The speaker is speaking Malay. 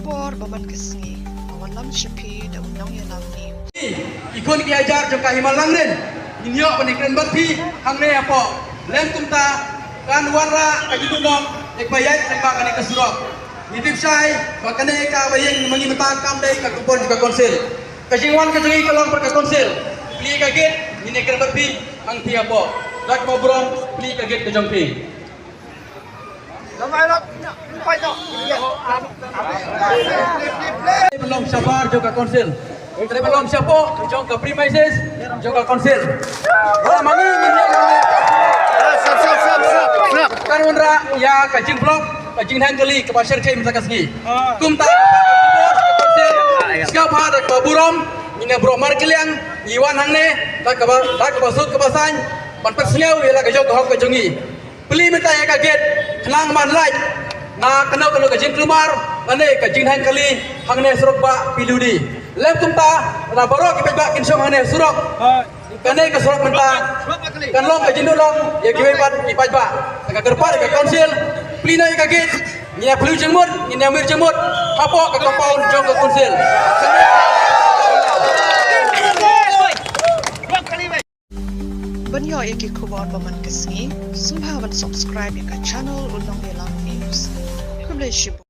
kubor baman kesngi awan lam shepi da unang ya lam ni ikon ki ajar jo ka himalang ren inyo panikren batpi hangne apo lem tumta kan warra ka jidunong ek bayat ek ba kani kasurok nitip sai bakane ka bayeng mangi mata kam dai ka kupon juga konsil kajingwan ka jengi kalong per ka konsil pli ka get ini kren batpi ang ti apo dak mo brom pli ka get ka jongpi belum sabar juga konsil. Kita belum siapa jong ke premises juga konsil. Wah mangi ini kan undra ya kajing blok kajing hangkali ke pasir kai minta kasgi. Kum tak konsil. Siap ada ke burom ini bro markiliang iwan hangne tak ke basut ke basan panpet sengau ialah ke jong ke hok ke jongi. Beli minta ya kaget kelang man lai na kena kajing keluar ane kajing hangkali hangne surok ba piludi. Lem tumta na baro ki pejba kin song hane surok kane ka surok menta kan long ka jindu long ya ki pat ki pejba ka gerpa ka konsil plina ka git nya plu jengmut nya mir jengmut hapo ka compound jong ka konsil banyo iki kubor baman kesngi sumhawan subscribe ka channel unang ya lam news kuble shibu